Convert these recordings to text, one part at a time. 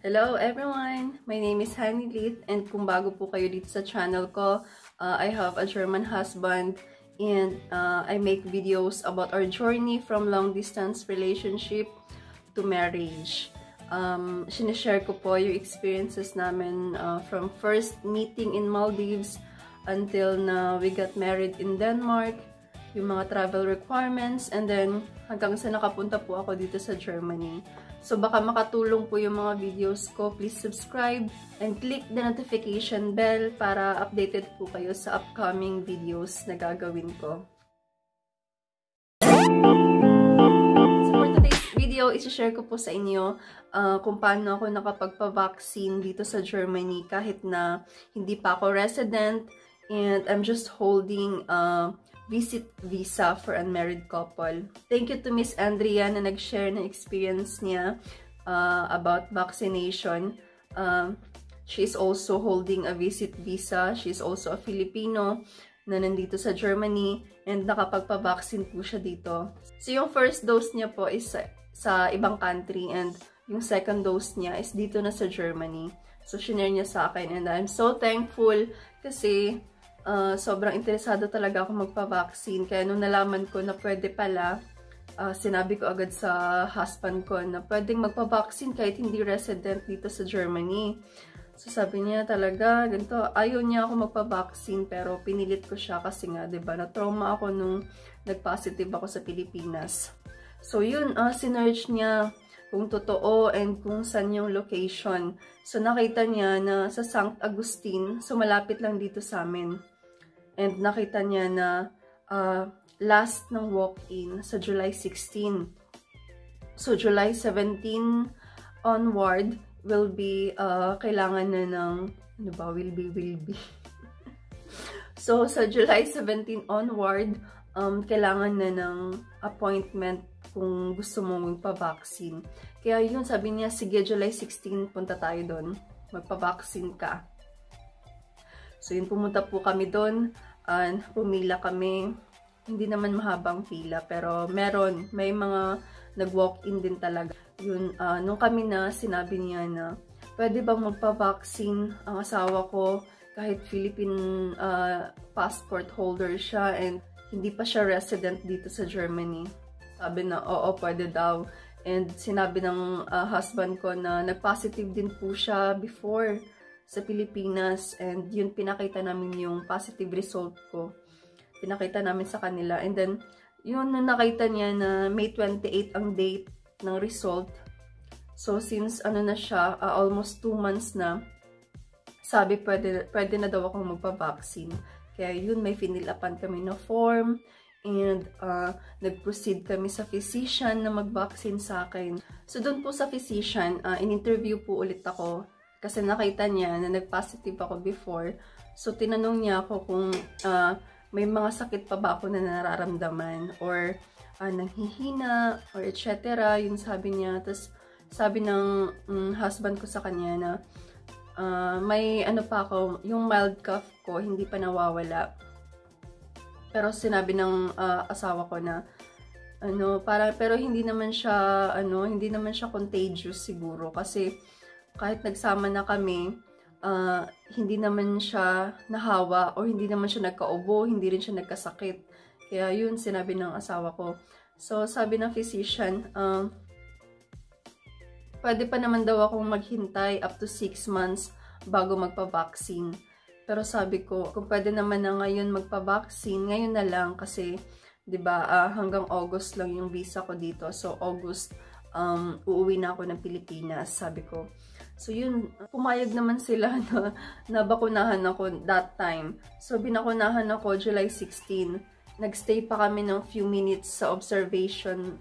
Hello everyone! My name is Hani Lit, and kung bago po kayo dito sa channel ko, I have a German husband and I make videos about our journey from long distance relationship to marriage. Sinishare ko po yung experiences namin from first meeting in Maldives until na we got married in Denmark, yung mga travel requirements, and then hanggang sa nakapunta po ako dito sa Germany. So baka makatulong po yung mga videos ko. Please subscribe and click the notification bell para updated po kayo sa upcoming videos na gagawin ko. So for today's video, isi-share ko po sa inyo kung paano ako nakapagpa-vaccine dito sa Germany kahit na hindi pa ako resident and I'm just holding visit visa for unmarried couple. Thank you to Miss Andrea na nag-share ng experience niya about vaccination. She is also holding a visit visa. She is also a Filipino na nandito sa Germany and nakapagpa-vaccine po siya dito. So yung first dose niya po is sa ibang country and yung second dose niya is dito na sa Germany. So shinare niya sa akin and I'm so thankful kasi sobrang interesado talaga ako magpa-vaccine. Kaya nung nalaman ko na pwede pala, sinabi ko agad sa husband ko na pwedeng magpa-vaccine kahit hindi resident dito sa Germany. So sabi niya talaga, ganito, ayaw niya ako magpa-vaccine pero pinilit ko siya kasi nga, diba, na-trauma ako nung nag-positive ako sa Pilipinas. So yun, sinearch niya kung totoo and kung saan yung location. So nakita niya na sa St. Agustin, so malapit lang dito sa amin. And nakita niya na last ng walk-in sa July 16. So, July 17 onward will be, kailangan na ng, ano ba, will be. So, sa July 17 onward, kailangan na ng appointment kung gusto mong magpa-vaccine. Kaya yun, sabi niya, sige, July 16, punta tayo doon. Magpa-vaccine ka. So, yun, pumunta po kami doon. Pumila kami. Hindi naman mahabang pila, pero may mga nag-walk-in din talaga. Yun, nung kami na, sinabi niya na, pwede bang magpa-vaccine ang asawa ko kahit Philippine passport holder siya and hindi pa siya resident dito sa Germany. Sabi na, oo, pwede daw. And sinabi ng husband ko na nag-positive din po siya before sa Pilipinas and yun pinakita namin yung positive result ko. Pinakita namin sa kanila and then yun nung nakita niya na May 28 ang date ng result. So since ano na siya, almost 2 months na, sabi pwede na daw akong magpa-vaccine. Kaya yun, may finilapan kami na form and nag-proceed kami sa physician na mag-vaccine sa akin. So doon po sa physician, in-interview po ulit ako. Kasi nakita niya na nag-positive ako before. So, tinanong niya ako kung may mga sakit pa ba ako na nararamdaman or nanghihina or etc. Yun sabi niya. Tapos, sabi ng husband ko sa kanya na may ano pa ako, yung mild cough ko, hindi pa nawawala. Pero sinabi ng asawa ko na pero hindi naman siya contagious siguro kasi kahit nagsama na kami, hindi naman siya nahawa o hindi naman siya nagkaubo, hindi rin siya nagkasakit. Kaya yun, sinabi ng asawa ko. So, sabi ng physician, pwede pa naman daw akong maghintay up to 6 months bago magpa-vaccine. Pero sabi ko, kung pwede naman na ngayon magpa-vaccine, ngayon na lang kasi, 'di ba, hanggang August lang yung visa ko dito. So, August, uuwi na ako ng Pilipinas, sabi ko. So yun, pumayag naman sila na nabakunahan ako that time. So binakunahan ako July 16. Nagstay pa kami ng few minutes sa observation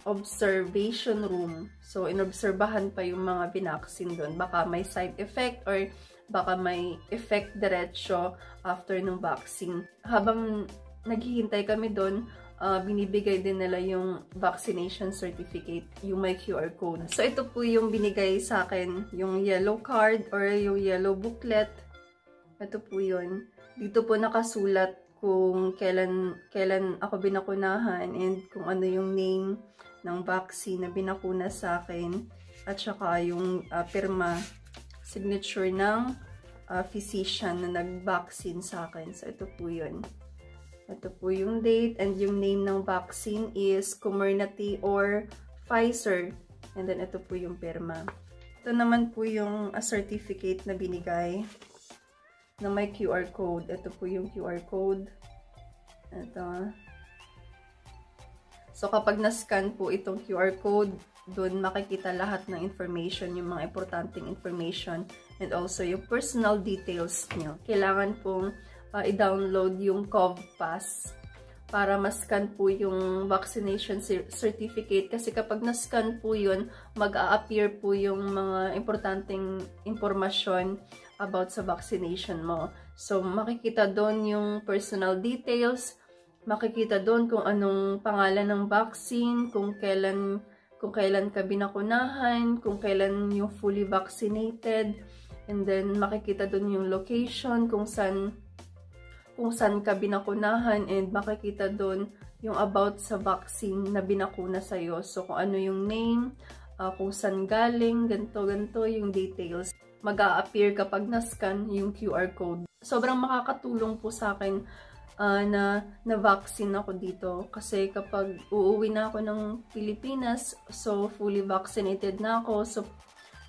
room. So inobserbahan pa yung mga binaksin doon. Baka may side effect or baka may effect diretso after ng vaccine. Habang naghihintay kami doon, binibigay din nila yung vaccination certificate, yung may QR code. So, ito po yung binigay sa akin, yung yellow card or yung yellow booklet. Ito po yun. Dito po nakasulat kung kailan ako binakunahan and kung ano yung name ng vaccine na binakuna sa akin at saka yung pirma signature ng physician na nag-vaccine sa akin. So, ito po yun. Ito po yung date, and yung name ng vaccine is Comirnaty or Pfizer. And then, ito po yung pirma. Ito naman po yung certificate na binigay na may QR code. Ito po yung QR code. Ito. So, kapag na-scan po itong QR code, doon makikita lahat ng information, yung mga importanteng information, and also yung personal details nyo. Kailangan pong i-download yung CovPass para ma-scan po yung vaccination certificate. Kasi kapag na-scan po yun, mag-a-appear po yung mga importanteng informasyon about sa vaccination mo. So, makikita doon yung personal details, makikita doon kung anong pangalan ng vaccine, kung kailan ka binakunahan, kung kailan yung fully vaccinated, and then makikita doon yung location, kung saan ka binakunahan, and makikita doon yung about sa vaccine na binakuna sa'yo. So, kung ano yung name, kung saan galing, ganito yung details. Mag-a-appear kapag na-scan yung QR code. Sobrang makakatulong po sa akin na vaccine ako dito. Kasi kapag uuwi na ako ng Pilipinas, so fully vaccinated na ako. So,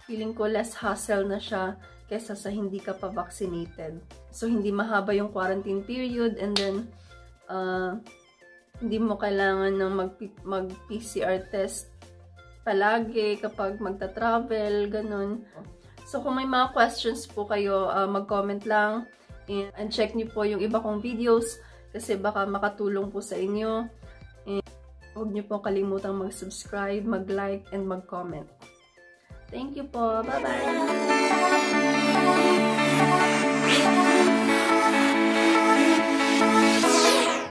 feeling ko less hassle na siya kesa sa hindi ka pa vaccinated. So, hindi mahaba yung quarantine period, and then, hindi mo kailangan ng mag-PCR test palagi kapag magta-travel, ganun. So, kung may mga questions po kayo, mag-comment lang. And check nyo po yung iba kong videos kasi baka makatulong po sa inyo. And huwag nyo po kalimutang mag-subscribe, mag-like, and mag-comment. Thank you po. Bye-bye!